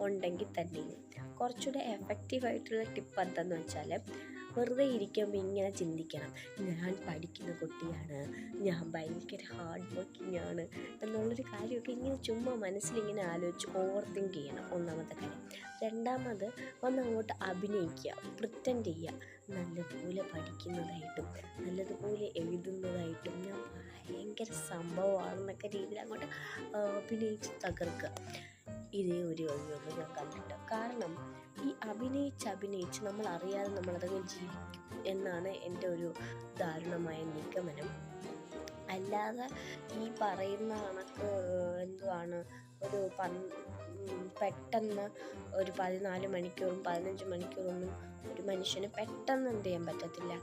ഉണ്ടെങ്കിൽ തന്നെയും കുറച്ചുകൂടെ എഫക്റ്റീവായിട്ടുള്ള ടിപ്പ് എന്താണെന്ന് വെച്ചാൽ, വെറുതെ ഇരിക്കുമ്പോൾ ഇങ്ങനെ ചിന്തിക്കണം, ഞാൻ പഠിക്കുന്ന കുട്ടിയാണ്, ഞാൻ ഭയങ്കര ഹാർഡ് വർക്കിംഗ് ആണ് എന്നുള്ളൊരു കാര്യമൊക്കെ ഇങ്ങനെ ചുമ്മാ മനസ്സിലിങ്ങനെ ആലോചിച്ച് ഓവർ തിങ്ക് ചെയ്യണം. ഒന്നാമത്തെ കാര്യം. രണ്ടാമത് അങ്ങോട്ട് അഭിനയിക്കുക, പ്രിറ്റൻഡ് ചെയ്യുക, നല്ലതുപോലെ പഠിക്കുന്നതായിട്ടും നല്ലതുപോലെ എഴുതുന്നതായിട്ടും ഞാൻ ഭയങ്കര സംഭവമാണെന്നൊക്കെ രീതിയിൽ അങ്ങോട്ട് അഭിനയിച്ച് തകർക്കുക. ഇതേ ഒരു വഴിയുള്ളൂ ഞാൻ കണ്ടിട്ട്. കാരണം ഈ അഭിനയിച്ച് നമ്മൾ അറിയാതെ നമ്മളതങ്ങ് ജീവിക്കും എന്നാണ് എൻ്റെ ഒരു ദാരുണമായ നിഗമനം. അല്ലാതെ ഈ പറയുന്ന കണക്ക് എന്തുവാണ് ഒരു പെട്ടെന്ന് ഒരു 14 മണിക്കൂറും 15 മണിക്കൂറൊന്നും ഒരു മനുഷ്യന് പെട്ടെന്ന് എന്ത് ചെയ്യാൻ പറ്റത്തില്ല.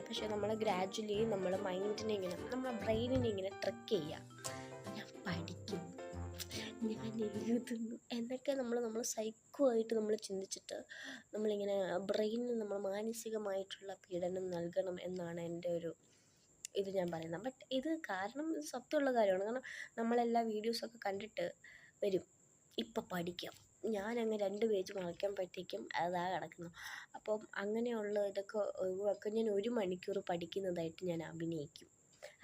പക്ഷെ നമ്മൾ ഗ്രാജ്വലി നമ്മൾ മൈൻഡിനെ ഇങ്ങനെ, നമ്മുടെ ബ്രെയിനിനെ ഇങ്ങനെ ട്രിക്ക് ചെയ്യുക. ഞാൻ പഠിക്കുന്നു, ഞാൻ എഴുതുന്നു എന്നൊക്കെ നമ്മൾ സൈക്കോ ആയിട്ട് നമ്മൾ ചിന്തിച്ചിട്ട് നമ്മളിങ്ങനെ ബ്രെയിനിന് നമ്മൾ മാനസികമായിട്ടുള്ള പീഡനം നൽകണം എന്നാണ് എൻ്റെ ഒരു ഇത് ഞാൻ പറയുന്നത്. ബട്ട് ഇത് കാരണം ഇത് സത്യമുള്ള കാര്യമാണ്. കാരണം നമ്മളെല്ലാ വീഡിയോസൊക്കെ കണ്ടിട്ട് വരും, ഇപ്പം പഠിക്കാം, ഞാനങ്ങ് 2 പേജ് മറിക്കുമ്പോഴത്തേക്കും അതാ കിടക്കുന്നു. അപ്പം അങ്ങനെയുള്ള ഇതൊക്കെ ഒഴിവാക്കാൻ ഞാൻ 1 മണിക്കൂർ പഠിക്കുന്നതായിട്ട് ഞാൻ അഭിനയിക്കും.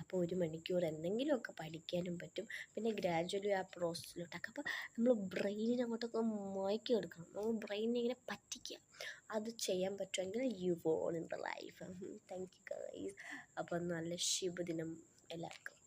അപ്പോൾ 1 മണിക്കൂർ എന്തെങ്കിലുമൊക്കെ പഠിക്കാനും പറ്റും. പിന്നെ ഗ്രാജ്വലി ആ പ്രോസസ്സിലോട്ടൊക്കെ അപ്പോൾ നമ്മൾ ബ്രെയിനിനെ അങ്ങോട്ടൊക്കെ മയക്കിയെടുക്കണം. നമ്മൾ ബ്രെയിനിനെ ഇങ്ങനെ പറ്റിക്കുക. അത് ചെയ്യാൻ പറ്റുമെങ്കിൽ you won in the life. Thank you guys. അപ്പം നല്ല ശുഭദിനം എല്ലാവർക്കും.